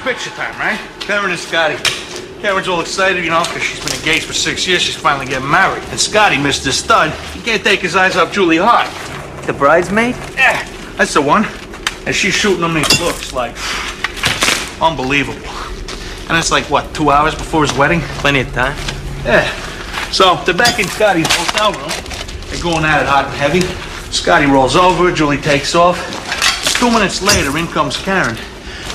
picture time, right? Karen and Scotty. Karen's all excited, you know, because she's been engaged for 6 years. She's finally getting married. And Scotty, Mr. Stud, he can't take his eyes off Julie Hart. The bridesmaid? Yeah, that's the one. And she's shooting him these looks like unbelievable. And it's like, what, 2 hours before his wedding? Plenty of time. Yeah. So they're back in Scotty's hotel room. They're going at it hot and heavy. Scotty rolls over, Julie takes off. 2 minutes later, in comes Karen.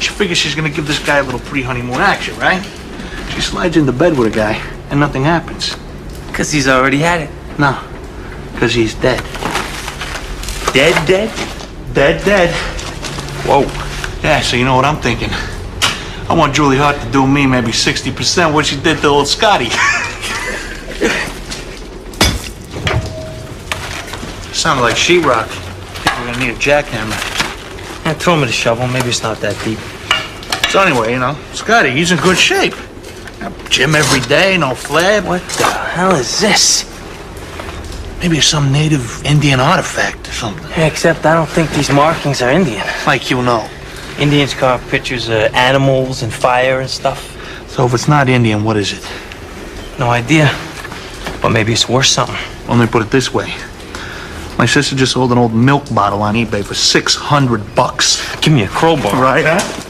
She figures she's gonna give this guy a little pre-honeymoon action, right? She slides into bed with a guy, and nothing happens. Because he's already had it. No, because he's dead. Dead, dead? Dead, dead. Whoa. Yeah, so you know what I'm thinking? I want Julie Hart to do me maybe 60% what she did to old Scotty. Sounded like sheetrock. I think we're gonna need a jackhammer. Yeah, throw him with a shovel. Maybe it's not that deep. So anyway, you know, Scotty, he's in good shape. Gym every day, no flab. What the hell is this? Maybe it's some native Indian artifact or something. Yeah, except I don't think these markings are Indian. Like you know. Indians carve pictures of animals and fire and stuff. So if it's not Indian, what is it? No idea. But maybe it's worth something. Well, let me put it this way. My sister just sold an old milk bottle on eBay for $600. Give me a crowbar. Right, huh?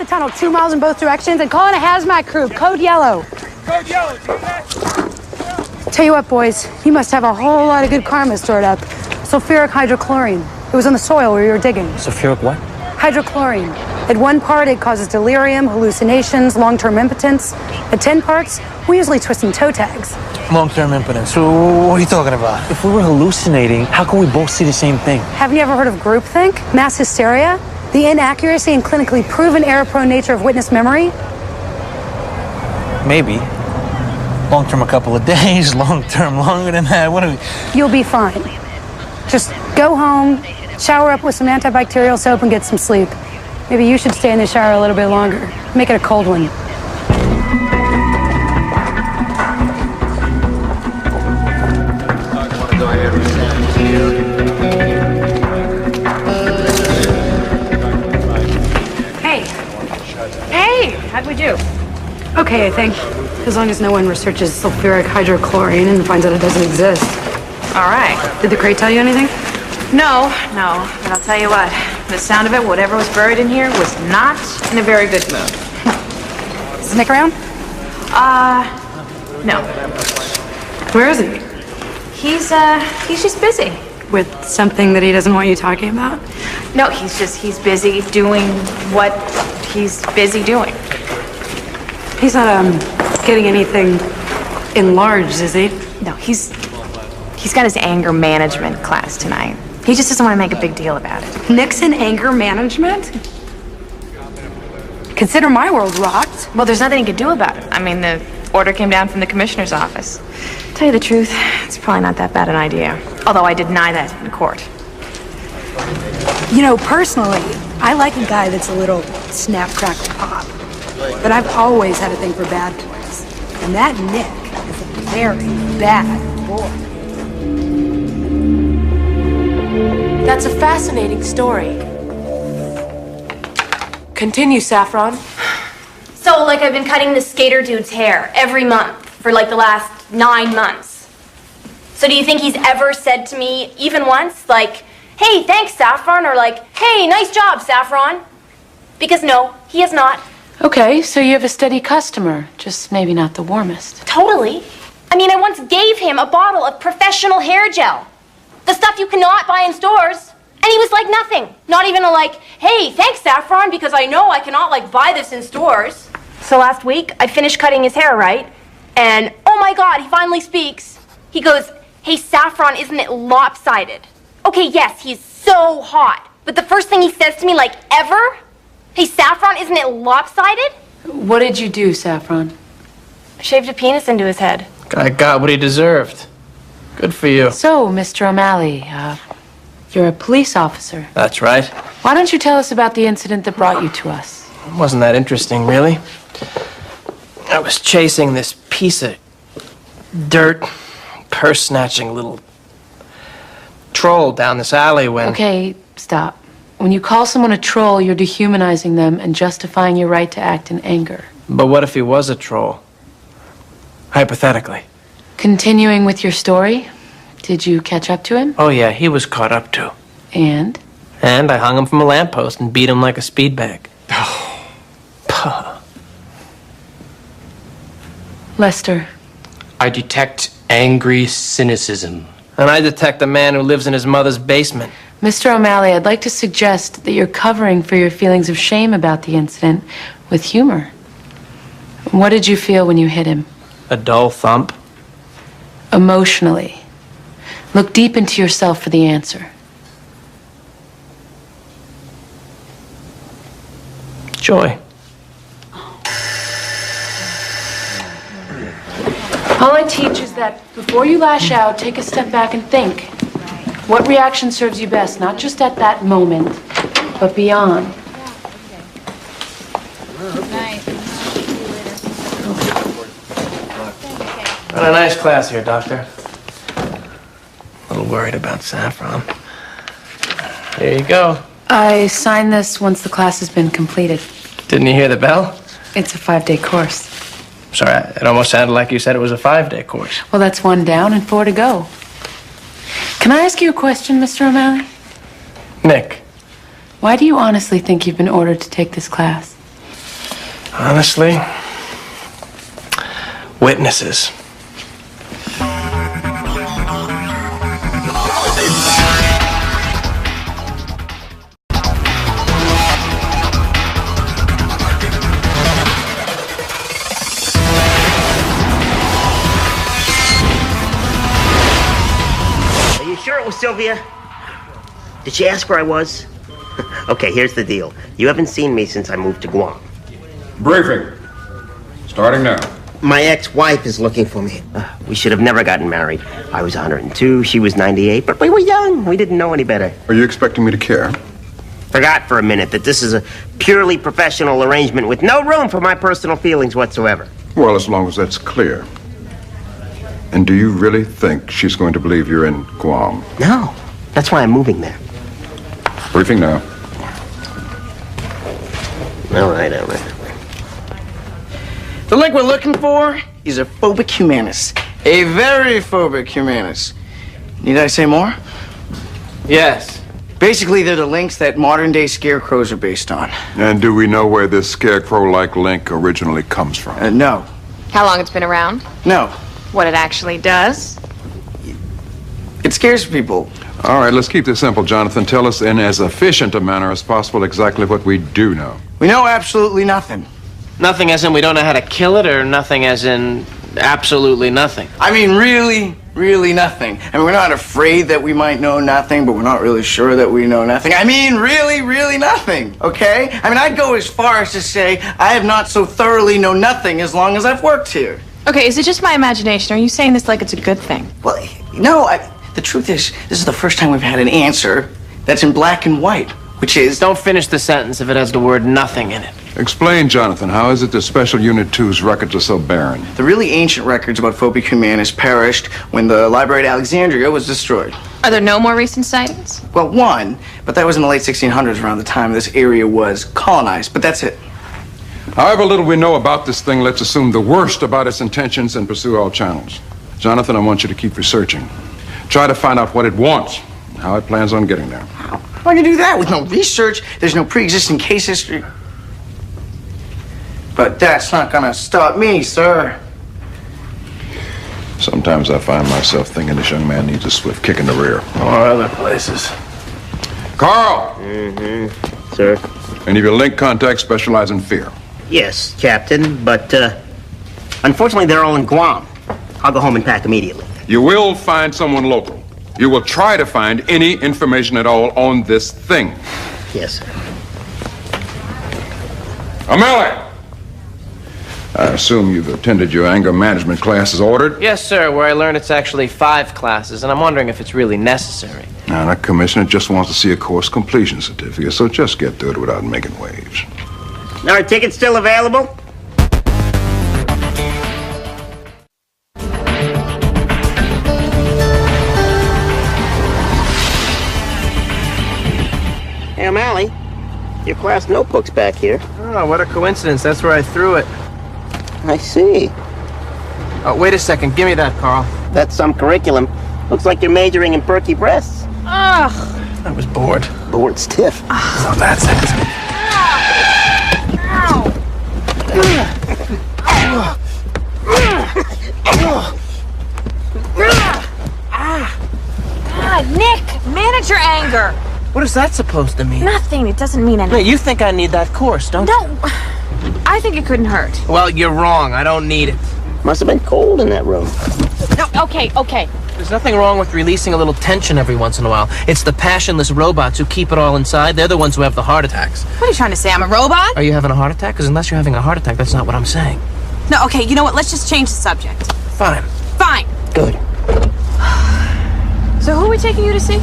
Tunnel 2 miles in both directions and call in a hazmat crew. Code yellow. Code yellow. Tell you what, boys, you must have a whole lot of good karma stored up. Sulfuric hydrochlorine. It was on the soil where you were digging. Sulfuric what? Hydrochlorine. At 1 part, it causes delirium, hallucinations, long-term impotence. At 10 parts, we usually twist some toe tags. Long-term impotence. So what are you talking about? If we were hallucinating, how can we both see the same thing? Haven't you ever heard of groupthink? Mass hysteria? The inaccuracy and clinically proven error-prone nature of witness memory? Maybe. Long-term a couple of days, long-term longer than that. What are we... You'll be fine. Just go home, shower up with some antibacterial soap and get some sleep. Maybe you should stay in the shower a little bit longer. Make it a cold one. How'd we do? Okay, I think. As long as no one researches sulfuric hydrochlorine and finds out it doesn't exist. All right. Did the crate tell you anything? No. But I'll tell you what. The sound of it, whatever was buried in here, was not in a very good mood. Is Nick around? No. Where is he? He's just busy. With something that he doesn't want you talking about? No, he's busy doing what he's busy doing. He's not, getting anything enlarged, is he? No, he's He's got his anger management class tonight. He just doesn't want to make a big deal about it. Nixon anger management? Consider my world rocked. Well, there's nothing he could do about it. I mean, the order came down from the commissioner's office. Tell you the truth, it's probably not that bad an idea. Although I did deny that in court. You know, personally, I like a guy that's a little snap, crackle, pop. But I've always had a thing for bad boys. And that Nick is a very bad boy. That's a fascinating story. Continue, Saffron. So, like, I've been cutting this skater dude's hair every month for, like, the last 9 months. So do you think he's ever said to me, even once, like, hey, thanks, Saffron, or like, hey, nice job, Saffron? Because no, he has not. Okay, so you have a steady customer, just maybe not the warmest. Totally. I mean, I once gave him a bottle of professional hair gel. The stuff you cannot buy in stores. And he was like nothing. Not even a like, hey, thanks, Saffron, because I know I cannot like buy this in stores. So last week, I finished cutting his hair, right? And oh my God, he finally speaks. He goes, hey, Saffron, isn't it lopsided? Okay, yes, he's so hot. But the first thing he says to me, like ever, hey, Saffron, isn't it lopsided? What did you do, Saffron? I shaved a penis into his head. Guy got what he deserved. Good for you. So, Mr. O'Malley, you're a police officer. That's right. Why don't you tell us about the incident that brought you to us? It wasn't that interesting, really. I was chasing this piece of dirt, purse-snatching little troll down this alley when... Okay, stop. When you call someone a troll, you're dehumanizing them and justifying your right to act in anger. But what if he was a troll? Hypothetically. Continuing with your story, did you catch up to him? Oh, yeah, he was caught up too. And? And I hung him from a lamppost and beat him like a speed bag. Lester. I detect angry cynicism. And I detect a man who lives in his mother's basement. Mr. O'Malley, I'd like to suggest that you're covering for your feelings of shame about the incident with humor. What did you feel when you hit him? A dull thump. Emotionally. Look deep into yourself for the answer. Joy. All I teach is that before you lash out, take a step back and think. What reaction serves you best, not just at that moment, but beyond? Got a nice class here, Doctor. A little worried about Saffron. Here you go. I sign this once the class has been completed. Didn't you hear the bell? It's a 5-day course. Sorry, it almost sounded like you said it was a 5-day course. Well, that's 1 down and 4 to go. Can I ask you a question, Mr. O'Malley? Nick. Why do you honestly think you've been ordered to take this class? Honestly, witnesses. Sure it was Sylvia? Did she ask where I was? Okay, here's the deal. You haven't seen me since I moved to Guam. Briefing. Starting now. My ex-wife is looking for me. We should have never gotten married. I was 102, she was 98, but we were young. We didn't know any better. Are you expecting me to care? Forgot for a minute that this is a purely professional arrangement with no room for my personal feelings whatsoever. Well, as long as that's clear. And do you really think she's going to believe you're in Guam? No. That's why I'm moving there. Briefing now. All right. The link we're looking for is a phobic humanist. A very phobic humanist. Need I say more? Yes. Basically, they're the links that modern-day scarecrows are based on. And do we know where this scarecrow-like link originally comes from? No. How long it's been around? No. What it actually does? It scares people. All right, let's keep this simple, Jonathan. Tell us in as efficient a manner as possible exactly what we do know. We know absolutely nothing. Nothing as in we don't know how to kill it, or nothing as in absolutely nothing? I mean, really, really nothing. I mean, we're not afraid that we might know nothing, but we're not really sure that we know nothing. I mean, really, really nothing, okay? I mean, I'd go as far as to say I have not so thoroughly known nothing as long as I've worked here. Okay, is it just my imagination? Are you saying this like it's a good thing? Well, no, the truth is, this is the first time we've had an answer that's in black and white, which is... Don't finish the sentence if it has the word nothing in it. Explain, Jonathan, how is it that Special Unit 2's records are so barren? The really ancient records about Phobia Humanus perished when the library at Alexandria was destroyed. Are there no more recent sightings? Well, one, but that was in the late 1600s, around the time this area was colonized, but that's it. However little we know about this thing, let's assume the worst about its intentions and pursue all channels. Jonathan, I want you to keep researching. Try to find out what it wants and how it plans on getting there. How can you do that with no research? There's no pre-existing case history. But that's not gonna stop me, sir. Sometimes I find myself thinking this young man needs a swift kick in the rear. Or other places. Carl! Mm-hmm. Sir? Any of your link contacts specialize in fear? Yes, Captain, but, unfortunately they're all in Guam. I'll go home and pack immediately. You will find someone local. You will try to find any information at all on this thing. Yes, sir. O'Malley! I assume you've attended your anger management class as ordered? Yes, sir, where I learned it's actually 5 classes, and I'm wondering if it's really necessary. Now, the commissioner just wants to see a course completion certificate, so just get through it without making waves. Are tickets still available? Hey, O'Malley, your class notebook's back here. Oh, what a coincidence. That's where I threw it. I see. Oh, wait a second. Give me that, Carl. That's some curriculum. Looks like you're majoring in perky breasts. I was bored. Bored stiff. Oh, that's it. Nick, manage your anger. What is that supposed to mean? Nothing. It doesn't mean No, anything. you think I need that course, don't you? No. I think it couldn't hurt. Well, you're wrong. I don't need it. Must have been cold in that room. No, okay. There's nothing wrong with releasing a little tension every once in a while. It's the passionless robots who keep it all inside. They're the ones who have the heart attacks. What are you trying to say? I'm a robot? Are you having a heart attack? Because unless you're having a heart attack, that's not what I'm saying. No, okay, you know what? Let's just change the subject. Fine. Fine. Good. So who are we taking you to see?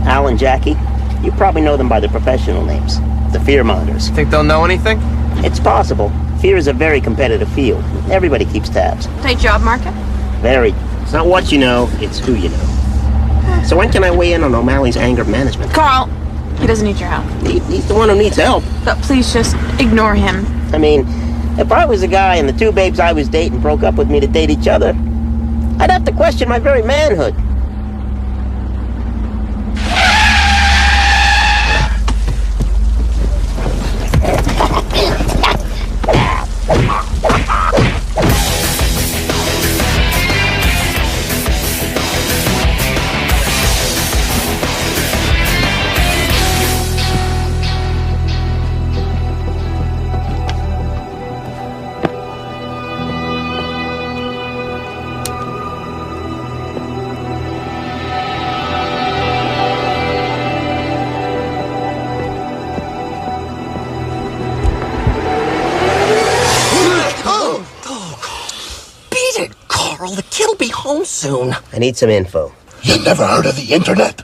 Al and Jackie, you probably know them by their professional names. The fear monitors. Think they'll know anything? It's possible. Fear is a very competitive field. Everybody keeps tabs. Tight job market? Very. It's not what you know, it's who you know. So when can I weigh in on O'Malley's anger management? Carl, he doesn't need your help. He's the one who needs help. But please just ignore him. I mean, if I was a guy and the 2 babes I was dating broke up with me to date each other, I'd have to question my very manhood. The kid'll be home soon. I need some info. You never heard of the internet?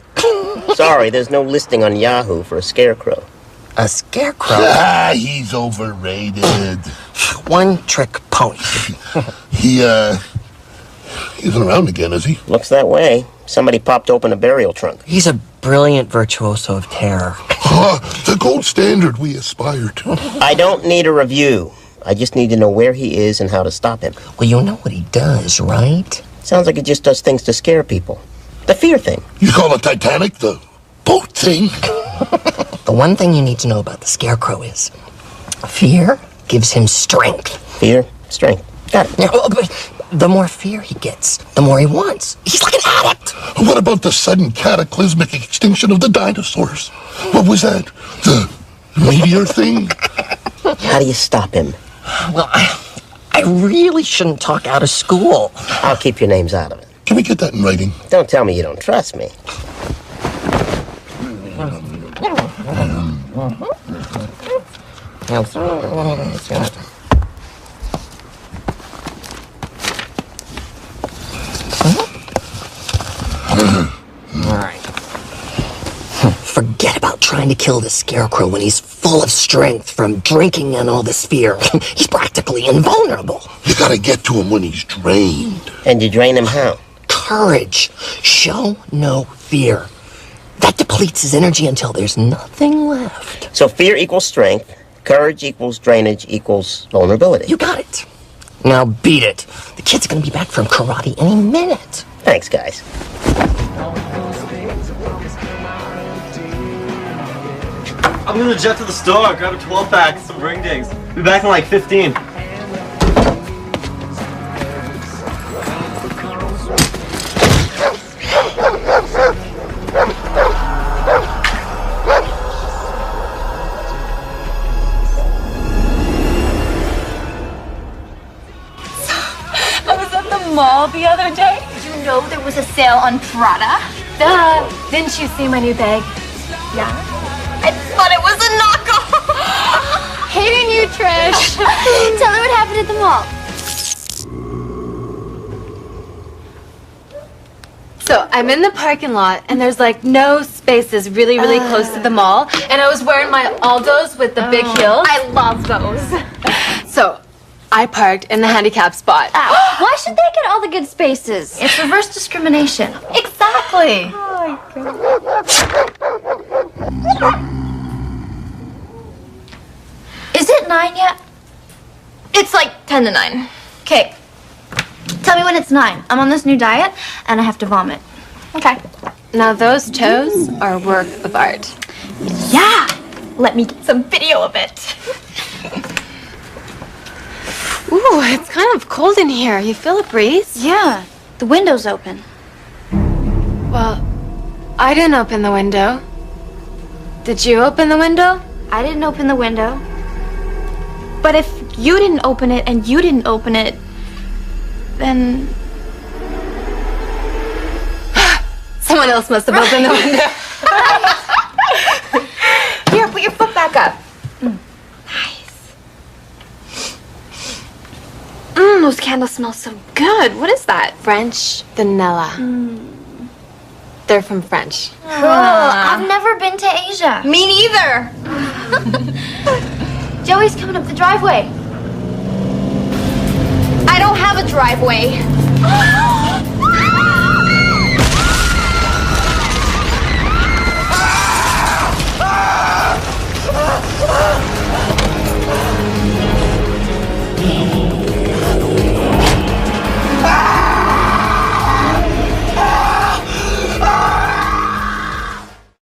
Sorry, there's no listing on Yahoo for a scarecrow. A scarecrow? Ah, he's overrated. One-trick pony. He isn't around again, is he? Looks that way. Somebody popped open a burial trunk. He's a brilliant virtuoso of terror. The gold standard we aspire to. I don't need a review. I just need to know where he is and how to stop him. Well, you know what he does, right? Sounds like he just does things to scare people. The fear thing. You call it Titanic the boat thing? The one thing you need to know about the scarecrow is fear gives him strength. Fear, strength. Got it. Now, but the more fear he gets, the more he wants. He's like an addict. What about the sudden cataclysmic extinction of the dinosaurs? What was that? The meteor thing? How do you stop him? Well, I really shouldn't talk out of school. I'll keep your names out of it. Can we get that in writing? Don't tell me you don't trust me. Forget about trying to kill the Scarecrow when he's full of strength from drinking and all this fear. He's practically invulnerable. You gotta get to him when he's drained. And you drain him how? Courage. Show no fear. That depletes his energy until there's nothing left. So fear equals strength, courage equals drainage equals vulnerability. You got it. Now beat it. The kid's gonna be back from karate any minute. Thanks, guys. I'm gonna jet to the store, grab a 12-pack, some ring dings. Be back in like 15. I was at the mall the other day. Did you know there was a sale on Prada? Duh. Didn't you see my new bag? Yeah. I thought it was a knockoff. Hating you, Trish. Tell her what happened at the mall. So I'm in the parking lot, and there's like no spaces really close to the mall, and I was wearing my Aldos with the big heels. I love those. So I parked in the handicap spot. Why should they get all the good spaces? It's reverse discrimination. Exactly. Is it 9 yet? It's like 10 to 9. Okay. Tell me when it's 9. I'm on this new diet, and I have to vomit. Okay. Now those toes are a work of art. Yeah! Let me get some video of it. Ooh, it's kind of cold in here. You feel a breeze? Yeah. The window's open. Well, I didn't open the window. Did you open the window? I didn't open the window. But if you didn't open it and you didn't open it, then... Someone else must have opened the window. Here, put your foot back up. Nice. Those candles smell so good. What is that? French vanilla. They're from French. Cool. I've never been to Asia. Me neither. Joey's coming up the driveway. I don't have a driveway.